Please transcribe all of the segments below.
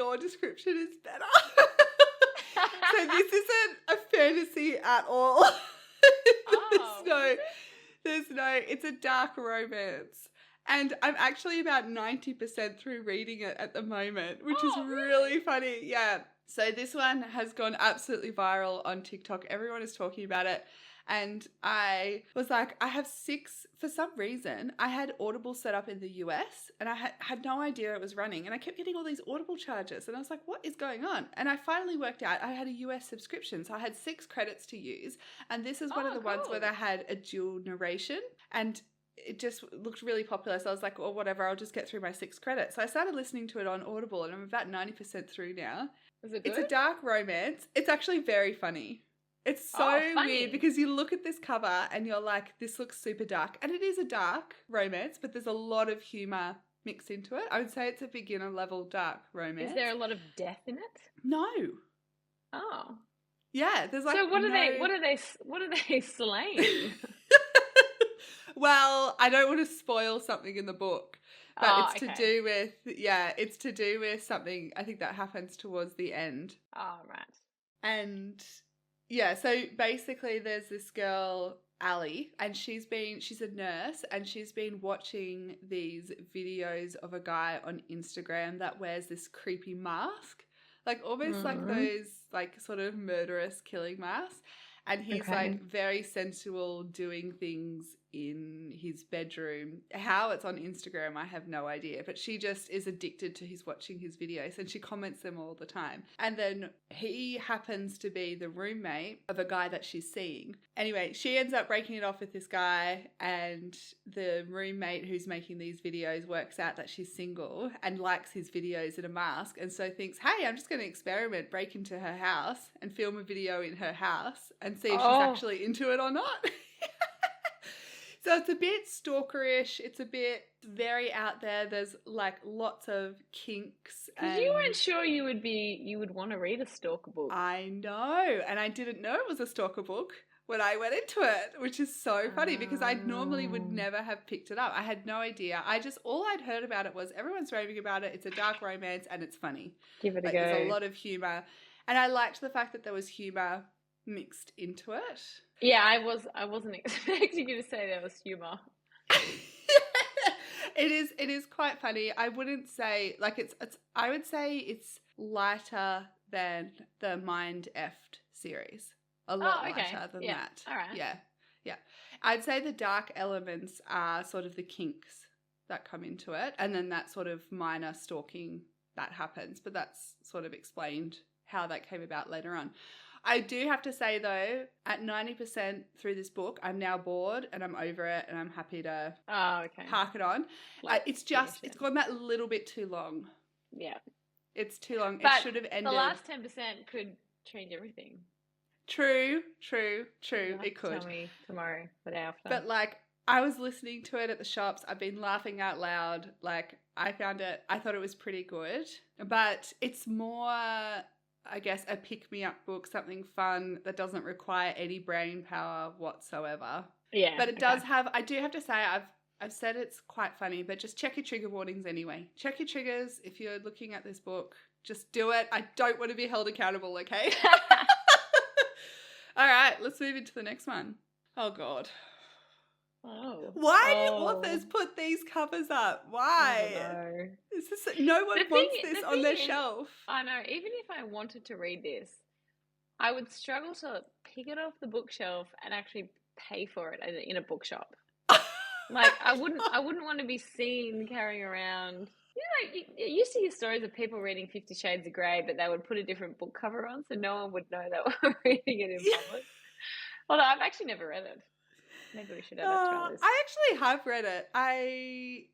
your description is better. So this isn't a fantasy at all. Oh, It's a dark romance. And I'm actually about 90% through reading it at the moment, which is really funny. Yeah. So this one has gone absolutely viral on TikTok. Everyone is talking about it. And I was like, I have 6, for some reason, I had Audible set up in the US and I had no idea it was running. And I kept getting all these Audible charges. And I was like, what is going on? And I finally worked out I had a US subscription. So I had 6 credits to use. And this is one of the ones where they had a dual narration. And it just looked really popular. So I was like, well, whatever, I'll just get through my 6 credits. So I started listening to it on Audible and I'm about 90% through now. Is it good? It's a dark romance. It's actually very funny. It's so weird because you look at this cover and you're like, this looks super dark. And it is a dark romance, but there's a lot of humour mixed into it. I would say it's a beginner level dark romance. Is there a lot of death in it? No. Oh. Yeah, there's like so what are they slaying? Well, I don't want to spoil something in the book, but it's okay. to do with something I think that happens towards the end. Oh, right. And yeah, so basically there's this girl, Ali, and she's a nurse and she's been watching these videos of a guy on Instagram that wears this creepy mask, like almost like those like sort of murderous killing masks. And he's like very sensual doing things in his bedroom. How it's on Instagram, I have no idea. But she just is addicted to watching his videos and she comments them all the time. And then he happens to be the roommate of a guy that she's seeing. Anyway, she ends up breaking it off with this guy and the roommate who's making these videos works out that she's single and likes his videos in a mask and so thinks, hey, I'm just going to experiment, break into her house and film a video in her house and see if she's actually into it or not. So it's a bit stalkerish. It's a bit very out there. There's like lots of kinks. Because you weren't sure you would want to read a stalker book. I know. And I didn't know it was a stalker book when I went into it, which is so funny because I normally would never have picked it up. I had no idea. All I'd heard about it was everyone's raving about it. It's a dark romance and it's funny. Give it a go. There's a lot of humour. And I liked the fact that there was humour mixed into it. Yeah, I wasn't expecting you to say there was humour. It is quite funny. I wouldn't say I would say it's lighter than the Mind Effed series. A lot lighter than that. All right. Yeah. I'd say the dark elements are sort of the kinks that come into it and then that sort of minor stalking that happens, but that's sort of explained how that came about later on. I do have to say, though, at 90% through this book, I'm now bored and I'm over it and I'm happy to park it on. It's gone that little bit too long. Yeah. It's too long. But it should have ended. The last 10% could change everything. True. It could. Tell me tomorrow, the day after. But, I was listening to it at the shops. I've been laughing out loud. I thought it was pretty good. But it's more, I guess, a pick-me-up book, something fun that doesn't require any brain power whatsoever. Yeah. But it does have, I do have to say, I've said it's quite funny, but just check your trigger warnings anyway. Check your triggers if you're looking at this book. Just do it. I don't want to be held accountable, okay? All right, let's move into the next one. Oh, God. Oh. Why do authors put these covers up? Why? I don't know. No one wants this on their shelf. I know. Even if I wanted to read this, I would struggle to pick it off the bookshelf and actually pay for it in a bookshop. I wouldn't want to be seen carrying around. You used to hear stories of people reading 50 Shades of Grey, but they would put a different book cover on so no one would know they were reading it in public. Although I've actually never read it. Maybe we should add that to our list. I actually have read it.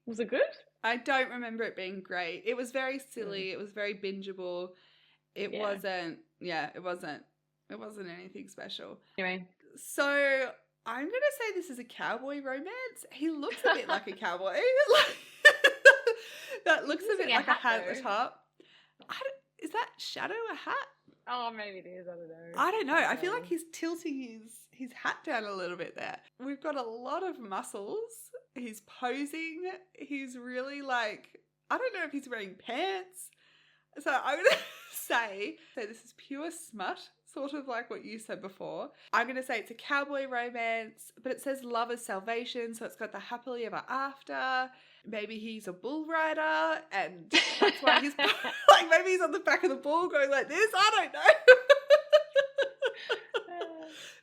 Was it good? I don't remember it being great. It was very silly. It was very bingeable. It wasn't anything special. Anyway. So I'm going to say this is a cowboy romance. He looks a bit like a cowboy. That looks a bit like a hat at the top. Is that shadow a hat? Oh, maybe it is. I don't know. I don't know. I feel like he's tilting his hat down a little bit there. We've got a lot of muscles. He's posing. He's really I don't know if he's wearing pants. So I'm going to say this is pure smut, sort of like what you said before. I'm going to say it's a cowboy romance, but it says love is salvation, so it's got the happily ever after. Maybe he's a bull rider, and that's why he's like, maybe he's on the back of the bull going like this. I don't know.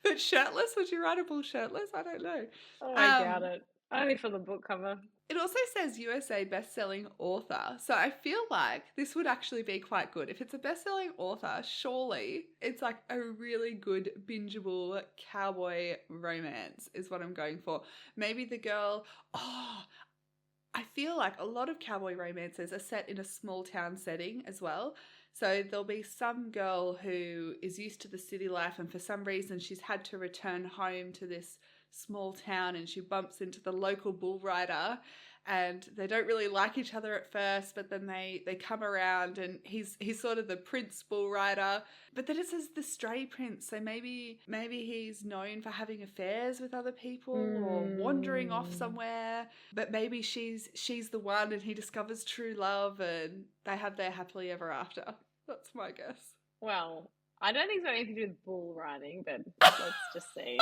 But shirtless? Would you ride a bull shirtless? I don't know. Oh, I doubt it. Only for the book cover. It also says USA best-selling author, so I feel like this would actually be quite good. If it's a best-selling author, surely it's like a really good bingeable cowboy romance is what I'm going for. Maybe the girl, I feel like a lot of cowboy romances are set in a small town setting as well. So there'll be some girl who is used to the city life and for some reason she's had to return home to this small town and she bumps into the local bull rider and they don't really like each other at first, but then they come around and he's sort of the prince bull rider. But then it says the stray prince, so maybe he's known for having affairs with other people or wandering off somewhere, but maybe she's the one and he discovers true love and they have their happily ever after. That's my guess. Well, I don't think it's got anything to do with bull riding, but let's just see.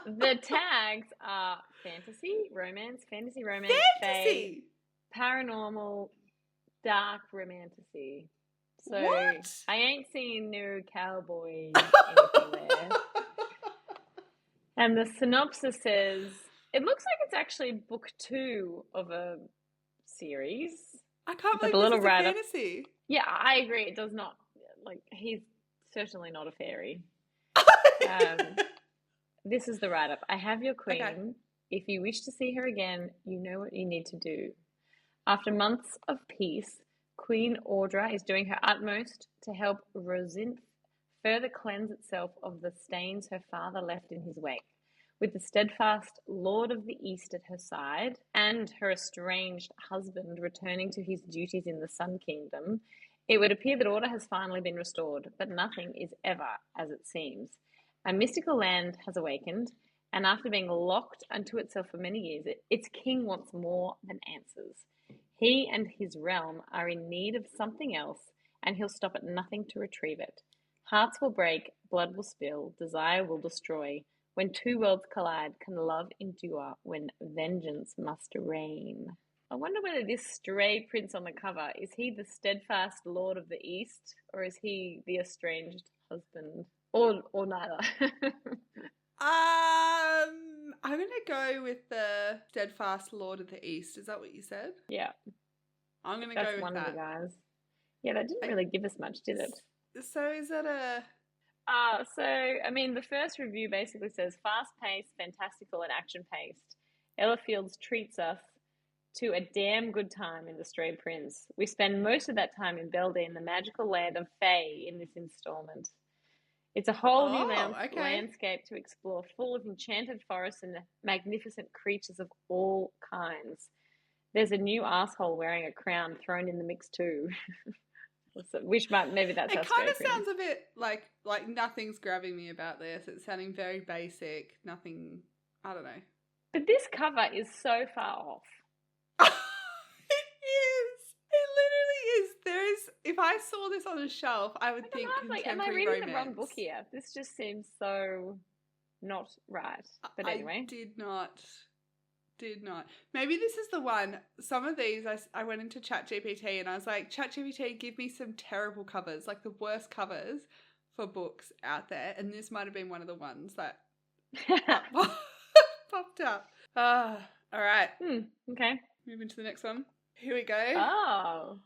The tags are fantasy, romance, fae, paranormal, dark romantasy. So what? I ain't seen no cowboy anything there. And the synopsis says, it looks like it's actually book 2 of a series. I can't Like believe this is a fantasy. Yeah, I agree. It does not, like, he's certainly not a fairy. This is the write-up. I have your queen. Okay. If you wish to see her again, you know what you need to do. After months of peace, Queen Audra is doing her utmost to help Rosinth further cleanse itself of the stains her father left in his wake. With the steadfast Lord of the East at her side and her estranged husband returning to his duties in the Sun Kingdom, it would appear that order has finally been restored, but nothing is ever as it seems. A mystical land has awakened, and after being locked unto itself for many years, its king wants more than answers. He and his realm are in need of something else, and he'll stop at nothing to retrieve it. Hearts will break, blood will spill, desire will destroy. When two worlds collide, can love endure when vengeance must reign? I wonder whether this stray prince on the cover, is he the steadfast Lord of the East, or is he the estranged husband? Or neither. I'm going to go with the steadfast Lord of the East. Is that what you said? Yeah. I'm going to go with that. That's one of the guys. Yeah, that didn't really give us much, did it? So is that a... the first review basically says, fast-paced, fantastical, and action-paced. Ella Fields treats us to a damn good time in The Stray Prince. We spend most of that time in Beldine, the magical land of Fae, in this installment. It's a whole new landscape to explore, full of enchanted forests and magnificent creatures of all kinds. There's a new asshole wearing a crown thrown in the mix too. Maybe that's how it kind of sounds a bit like nothing's grabbing me about this. It's sounding very basic. Nothing, I don't know. But this cover is so far off. If I saw this on a shelf, I would think contemporary am I reading romance. the wrong book here? This just seems so not right. But anyway. I did not. Maybe this is the one. Some of these, I went into ChatGPT and I was like, ChatGPT, give me some terrible covers, like the worst covers for books out there. And this might have been one of the ones that popped up. All right. Okay. Moving to the next one. Here we go. Oh.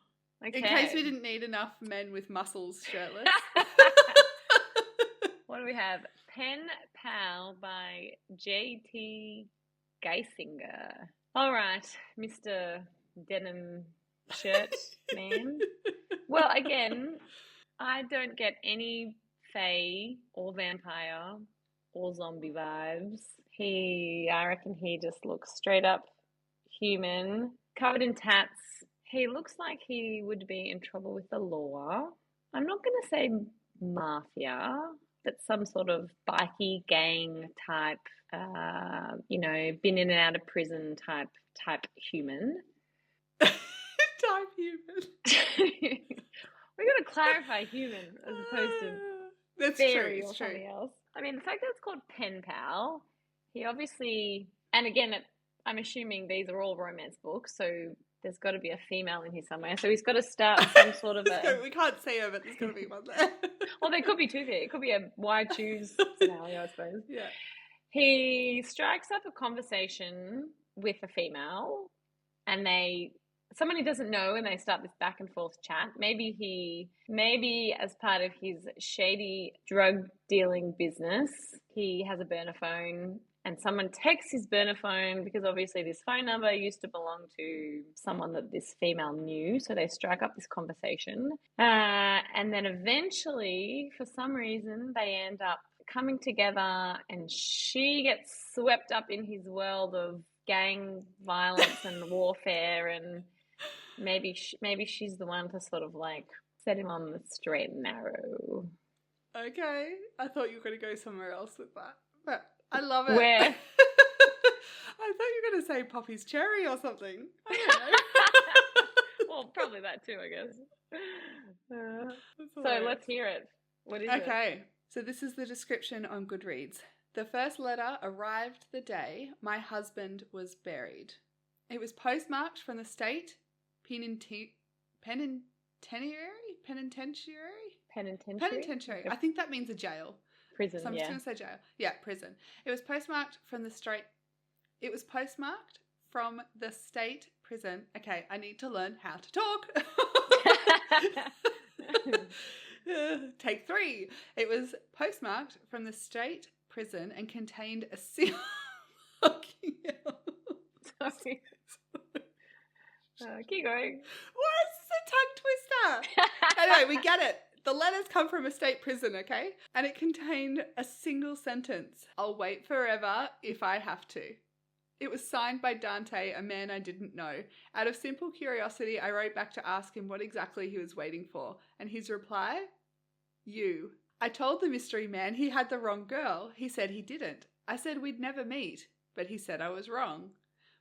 Okay. In case we didn't need enough men with muscles shirtless. What do we have? Pen Pal by J.T. Geisinger. All right, Mr. Denim Shirt Man. Well, again, I don't get any fae or vampire or zombie vibes. I reckon he just looks straight up human, covered in tats. He looks like he would be in trouble with the law. I'm not going to say mafia, but some sort of bikie gang type, been in and out of prison type human. Type human. We got to clarify human as opposed to That's fairy true. or It's true. something else. I mean, the fact that it's called pen pal, he obviously, and again, I'm assuming these are all romance books, so there's got to be a female in here somewhere. So he's got to start some sort of We can't see her, but there's got to be one there. Well, there could be two there. It could be a why choose scenario, I suppose. Yeah. He strikes up a conversation with a female, and someone he doesn't know, and they start this back and forth chat. Maybe as part of his shady drug dealing business, he has a burner phone, and someone texts his burner phone because obviously this phone number used to belong to someone that this female knew. So they strike up this conversation, and then eventually, for some reason, they end up coming together, and she gets swept up in his world of gang violence and warfare, and maybe she's the one to sort of like set him on the straight and narrow. Okay, I thought you were going to go somewhere else with that, but I love it. Where? I thought you were going to say Poppy's Cherry or something. I don't know. Well, probably that too, I guess. So let's hear it. What is it? Okay, so this is the description on Goodreads. The first letter arrived the day my husband was buried. It was postmarked from the state penitentiary. I think that means a jail. Prison, so I'm just going to say jail. Yeah, prison. It was postmarked from the state prison. Okay, I need to learn how to talk. Take 3. It was postmarked from the state prison and contained a seal. Sorry. Keep going. What is this, a tongue twister? Anyway, we get it. The letters come from a state prison, okay? And it contained a single sentence. I'll wait forever if I have to. It was signed by Dante, a man I didn't know. Out of simple curiosity, I wrote back to ask him what exactly he was waiting for. And his reply? You. I told the mystery man he had the wrong girl. He said he didn't. I said we'd never meet, but he said I was wrong.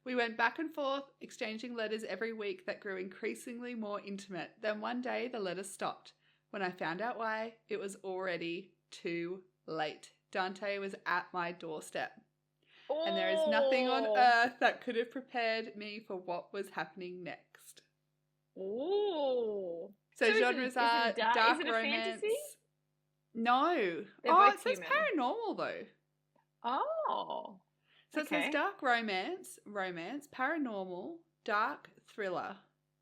We went back and forth, exchanging letters every week that grew increasingly more intimate. Then one day the letters stopped. When I found out why, it was already too late. Dante was at my doorstep. Oh. And there is nothing on earth that could have prepared me for what was happening next. Oh. So genres are dark is it a romance. Fantasy? No. It says human. paranormal though. Oh. So it says dark romance, paranormal, dark thriller,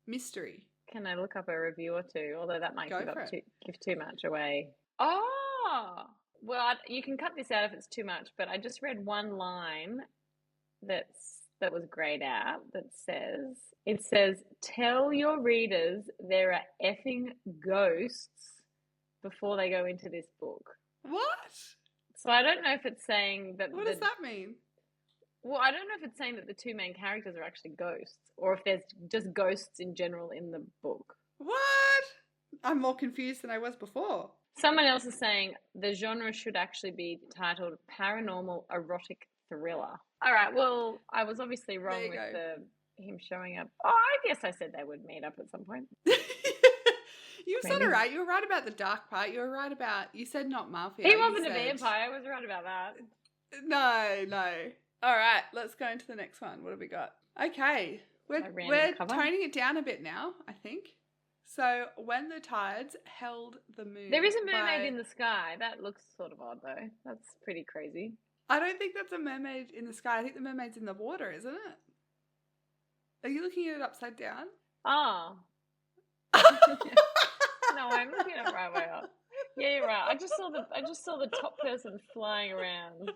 mystery. Can I look up a review or two? Although that might give too much away. Oh, well, you can cut this out if it's too much. But I just read one line that was grayed out. It says, "Tell your readers there are effing ghosts before they go into this book." What? So I don't know if it's saying that. What does that mean? Well, I don't know if it's saying that the two main characters are actually ghosts, or if there's just ghosts in general in the book. What? I'm more confused than I was before. Someone else is saying the genre should actually be titled paranormal erotic thriller. All right, well, I was obviously wrong with him showing up. Oh, I guess I said they would meet up at some point. You were sort of right. You were right about the dark part. You said not mafia. He wasn't a vampire. I was right about that. No. All right, let's go into the next one. What have we got? Okay, we're toning it down a bit now, I think. So, when the tides held the moon. There is a mermaid in the sky. That looks sort of odd, though. That's pretty crazy. I don't think that's a mermaid in the sky. I think the mermaid's in the water, isn't it? Are you looking at it upside down? Oh. No, I'm looking at it right way up. Yeah, you're right. I just saw the top person flying around.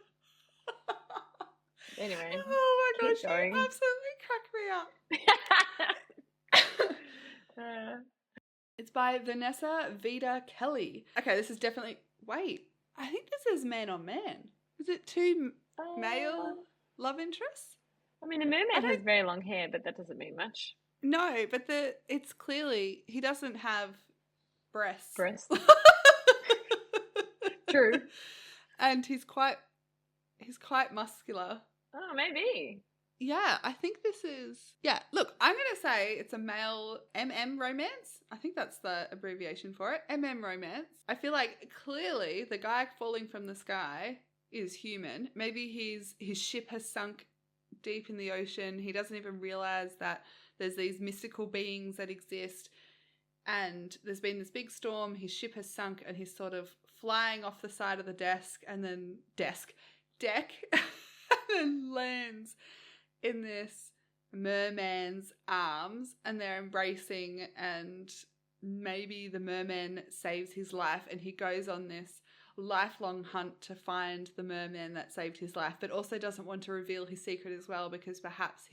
Anyway. Oh my gosh, you absolutely crack me up. It's by Vanessa Vida Kelly. Okay, this is definitely... Wait, I think this is man on man. Is it two male love interests? I mean, a mermaid has very long hair, but that doesn't mean much. No, but it's clearly... He doesn't have breasts. True. And he's quite muscular. Oh, maybe. Yeah, I think this is... Yeah, look, I'm going to say it's a male MM romance. I think that's the abbreviation for it. MM romance. I feel like clearly the guy falling from the sky is human. Maybe his ship has sunk deep in the ocean. He doesn't even realize that there's these mystical beings that exist. And there's been this big storm. His ship has sunk and he's sort of flying off the side of the deck and then lands in this merman's arms, and they're embracing, and maybe the merman saves his life and he goes on this lifelong hunt to find the merman that saved his life, but also doesn't want to reveal his secret as well, because perhaps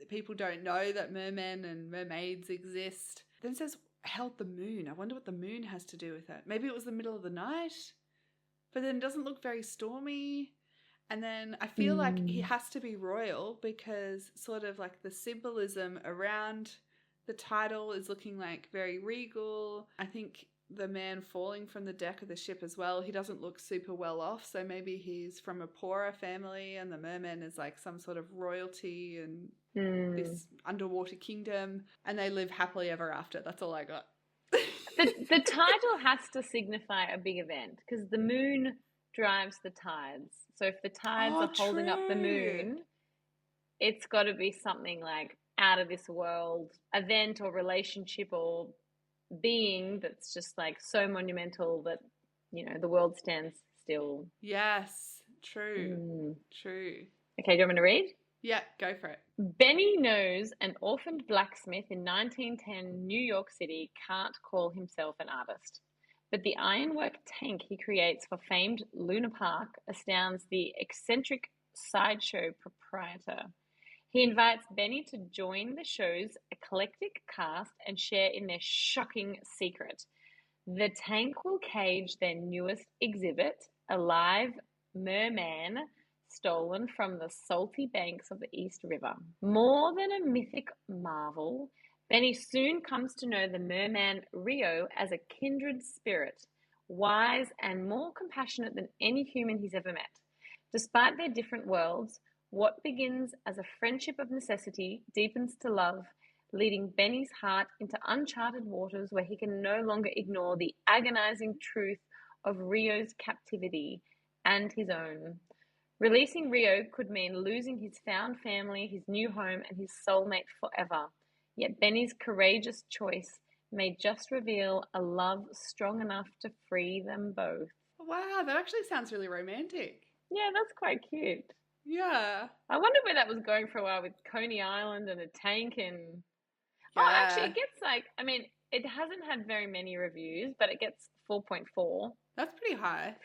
people don't know that mermen and mermaids exist. Then it says held the moon. I wonder what the moon has to do with it. Maybe it was the middle of the night, but then it doesn't look very stormy. And then I feel like he has to be royal, because sort of like the symbolism around the title is looking like very regal. I think the man falling from the deck of the ship as well, he doesn't look super well off. So maybe he's from a poorer family and the merman is like some sort of royalty and this underwater kingdom, and they live happily ever after. That's all I got. The title has to signify a big event, because the moon drives the tides. So if the tides are holding up the moon, it's got to be something like out of this world event or relationship or being that's just like so monumental that, you know, the world stands still. Yes, true. True. Okay, do you want me to read? Yeah, go for it. Benny knows an orphaned blacksmith in 1910 New York City can't call himself an artist. But the ironwork tank he creates for famed Luna Park astounds the eccentric sideshow proprietor. He invites Benny to join the show's eclectic cast and share in their shocking secret. The tank will cage their newest exhibit, a live merman stolen from the salty banks of the East River. More than a mythic marvel, Benny soon comes to know the merman Rio as a kindred spirit, wise and more compassionate than any human he's ever met. Despite their different worlds, what begins as a friendship of necessity deepens to love, leading Benny's heart into uncharted waters where he can no longer ignore the agonizing truth of Rio's captivity and his own. Releasing Rio could mean losing his found family, his new home, and his soulmate forever. Yet Benny's courageous choice may just reveal a love strong enough to free them both. Wow, that actually sounds really romantic. Yeah, that's quite cute. Yeah. I wonder where that was going for a while with Coney Island and a tank and... Yeah. Oh, actually, it gets like... I mean, it hasn't had very many reviews, but it gets 4.4. That's pretty high.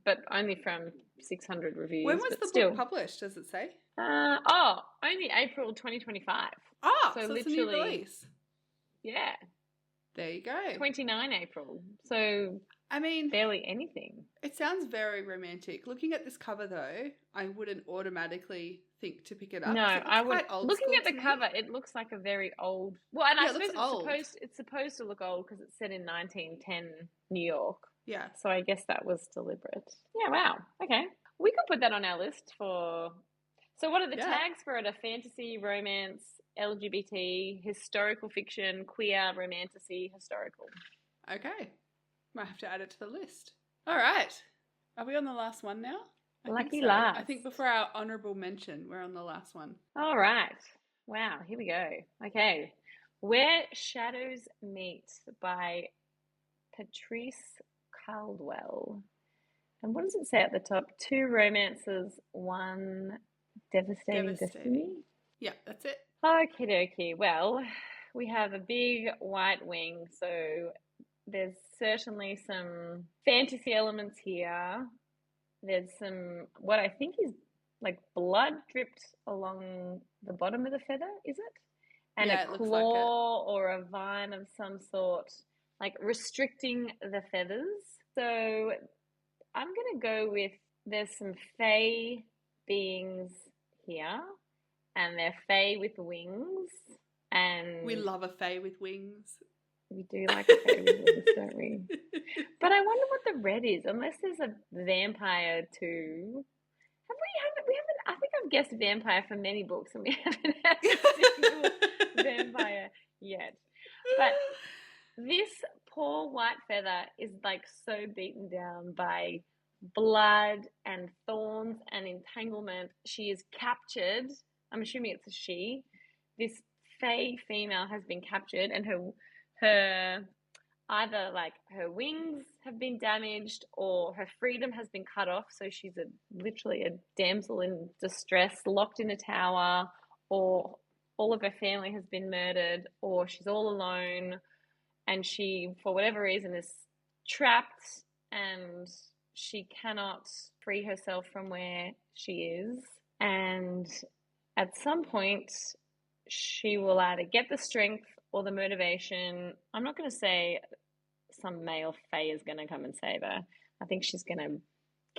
But only from 600 reviews. When was the book published, does it say? Only April 2025. Oh, so it's a new release. Yeah. There you go. 29 April. So, I mean, barely anything. It sounds very romantic. Looking at this cover, though, I wouldn't automatically think to pick it up. No, I would. Looking at the me. cover, it looks like a very old... Well, and I suppose it's supposed to look old because it's set in 1910 New York. Yeah. So I guess that was deliberate. Yeah, wow. Okay. We could put that on our list for... So what are the tags for it? A fantasy, romance, LGBT, historical fiction, queer, romantasy, historical. Okay. Might have to add it to the list. All right. Are we on the last one now? Lucky last. I think before our honourable mention, we're on the last one. All right. Wow, here we go. Okay. Where Shadows Meet by Patrice Caldwell. And what does it say at the top? 2 romances, 1 devastating destiny? Yeah, that's it. Okie dokie. Well, we have a big white wing, so there's certainly some fantasy elements here. There's some, what I think is like blood dripped along the bottom of the feather, is it? And a claw or a vine of some sort, like restricting the feathers. So I'm going to go with, there's some fae beings here, and they're fae with wings. And we love a fae with wings. We do like a fae with wings, don't we? But I wonder what the red is, unless there's a vampire too. We haven't I think I've guessed vampire for many books, and we haven't had a single vampire yet. But this poor white feather is like so beaten down by blood and thorns and entanglement. She is captured. I'm assuming it's a she. This fey female has been captured, and her either like her wings have been damaged or her freedom has been cut off. So she's literally a damsel in distress, locked in a tower, or all of her family has been murdered, or she's all alone, and she, for whatever reason, is trapped and she cannot free herself from where she is. And at some point, she will either get the strength or the motivation. I'm not going to say some male fae is going to come and save her. I think she's going to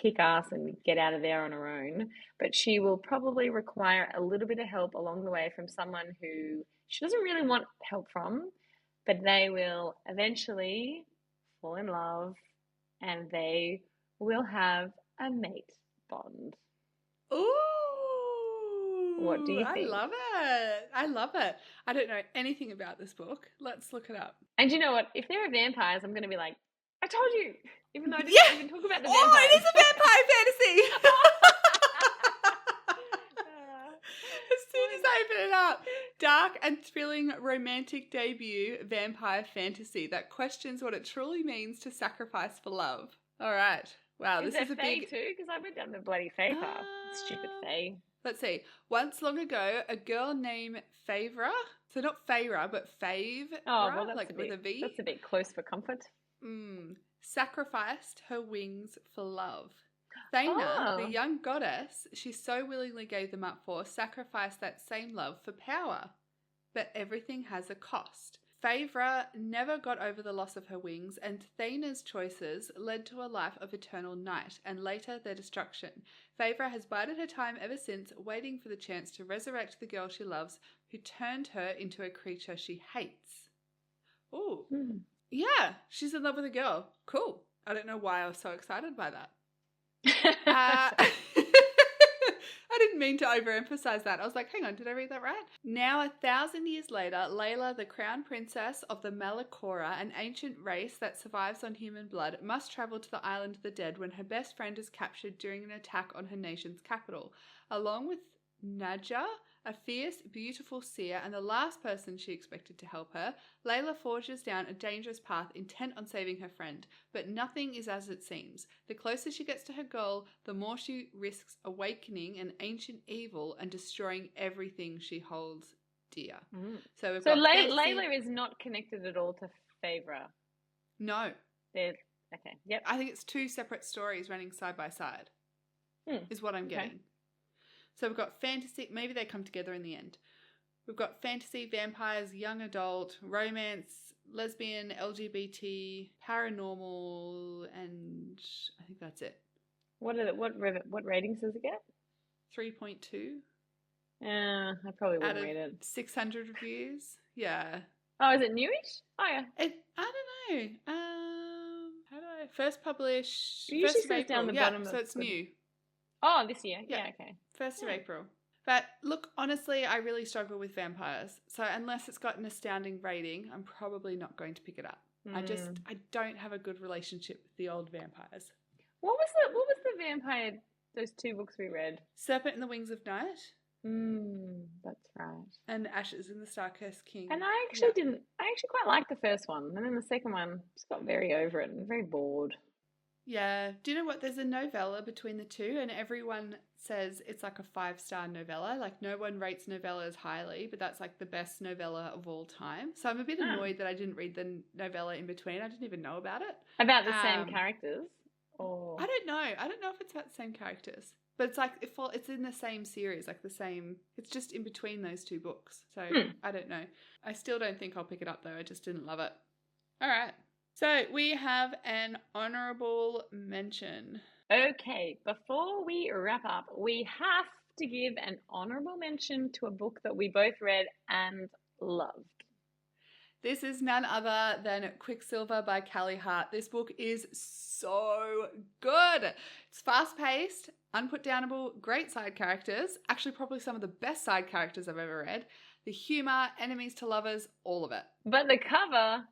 kick ass and get out of there on her own. But she will probably require a little bit of help along the way from someone who she doesn't really want help from, but they will eventually fall in love and they will have a mate bond. Ooh. What do you think? I love it. I love it. I don't know anything about this book. Let's look it up. And you know what? If there are vampires, I'm going to be like, I told you. Even though I didn't even talk about the vampires. Oh, it is a vampire fantasy. As soon as I open it up. Dark and thrilling romantic debut vampire fantasy that questions what it truly means to sacrifice for love. All right. Wow, this is a fae big... too? Because I went down the bloody fae path. Stupid fae. Let's see. Once long ago, a girl named Favra, so not Feyre, but Favra, that's like with a V. That's a bit close for comfort. Sacrificed her wings for love. Thena, the young goddess she so willingly gave them up for, sacrificed that same love for power. But everything has a cost. Favra never got over the loss of her wings, and Thena's choices led to a life of eternal night, and later their destruction. Favra has bided her time ever since, waiting for the chance to resurrect the girl she loves, who turned her into a creature she hates. Ooh. Yeah, she's in love with a girl. Cool. I don't know why I was so excited by that. I didn't mean to overemphasize that. I was like, hang on, did I read that right? Now, 1,000 years later, Layla, the crown princess of the Malakora, an ancient race that survives on human blood, must travel to the island of the dead when her best friend is captured during an attack on her nation's capital. Along with Nadja, a fierce, beautiful seer, and the last person she expected to help her, Layla forges down a dangerous path intent on saving her friend. But nothing is as it seems. The closer she gets to her goal, the more she risks awakening an ancient evil and destroying everything she holds dear. So Layla is not connected at all to Favra. No. Okay. Yep. I think it's two separate stories running side by side. Is what I'm getting. So we've got fantasy, maybe they come together in the end. We've got fantasy, vampires, young adult, romance, lesbian, LGBT, paranormal, and I think that's it. What ratings does it get? 3.2. I probably wouldn't read it. 600 reviews. Yeah. Oh, is it newish? Oh, yeah. I don't know. How do I first publish? It usually says down the bottom. So it's new. Oh, this year. Yeah, okay. 1st of April. But look, honestly, I really struggle with vampires. So unless it's got an astounding rating, I'm probably not going to pick it up. I don't have a good relationship with the old vampires. What was the vampire, those two books we read? Serpent and the Wings of Night. That's right. And Ashes in the Star-Cursed King. And I actually quite liked the first one. And then the second one just got very over it and very bored. Yeah. Do you know what? There's a novella between the two, and everyone says it's like a 5-star novella. Like, no one rates novellas highly, but that's like the best novella of all time. So I'm a bit annoyed that I didn't read the novella in between. I didn't even know about it. About the same characters? Or... I don't know. I don't know if it's about the same characters. But it's like, it's in the same series, like the same, it's just in between those two books. So I don't know. I still don't think I'll pick it up though. I just didn't love it. All right. So we have an honourable mention. Okay, before we wrap up, we have to give an honourable mention to a book that we both read and loved. This is none other than Quicksilver by Callie Hart. This book is so good. It's fast-paced, unputdownable, great side characters. Actually, probably some of the best side characters I've ever read. The humor, enemies to lovers, all of it. But the cover,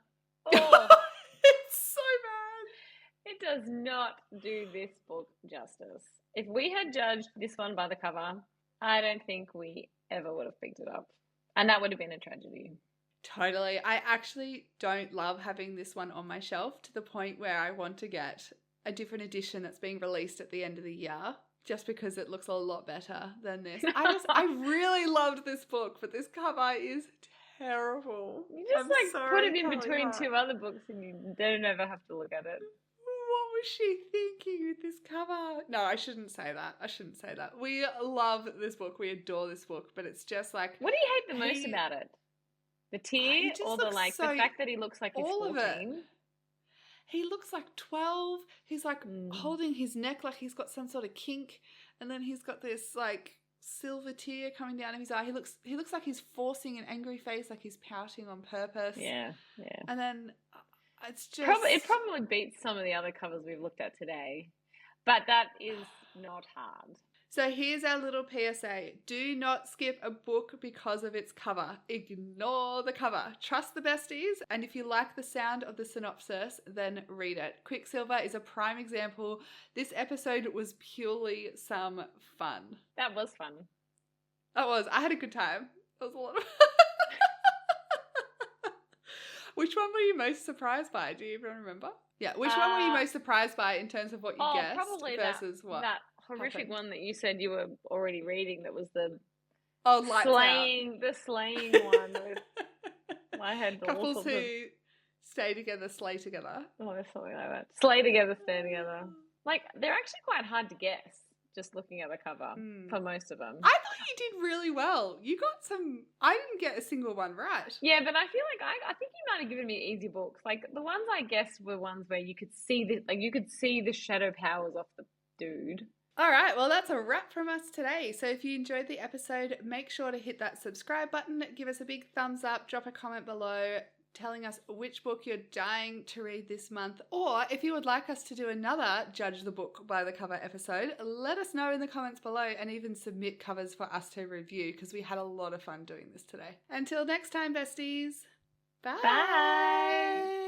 It's so bad. it does not do this book justice. If we had judged this one by the cover, I don't think we ever would have picked it up. And that would have been a tragedy. Totally. I actually don't love having this one on my shelf to the point where I want to get a different edition that's being released at the end of the year just because it looks a lot better than this. I really loved this book, but this cover is terrible. You just put it in between two other books and you don't ever have to look at it. What was she thinking with this cover? No, I shouldn't say that. We love this book. We adore this book, but it's just like... What do you hate the most about it? The tear or the fact that he looks like he's 14? He looks like 12. He's like holding his neck like he's got some sort of kink, and then he's got this like silver tear coming down his eye. He looks like he's forcing an angry face, like he's pouting on purpose. Yeah. And then it's just it probably beats some of the other covers we've looked at today, but that is not hard. So here's our little PSA. Do not skip a book because of its cover. Ignore the cover. Trust the besties. And if you like the sound of the synopsis, then read it. Quicksilver is a prime example. This episode was purely some fun. That was fun. It was. I had a good time. It was a lot of Which one were you most surprised by? Do you even remember? Yeah. Which one were you most surprised by in terms of what you guessed probably versus what? That horrific one that you said you were already reading that was the slaying one with my head. Couples who stay together, slay together. Oh, there's something like that. Slay together, stay together. Like, they're actually quite hard to guess just looking at the cover for most of them. I thought you did really well. You got some... I didn't get a single one right. Yeah, but I feel like I think you might have given me easy books. Like, the ones I guessed were ones where you could see the shadow powers off the dude. All right, well, that's a wrap from us today. So if you enjoyed the episode, make sure to hit that subscribe button, give us a big thumbs up, drop a comment below telling us which book you're dying to read this month. Or if you would like us to do another Judge the Book by the Cover episode, let us know in the comments below and even submit covers for us to review because we had a lot of fun doing this today. Until next time, besties. Bye. Bye.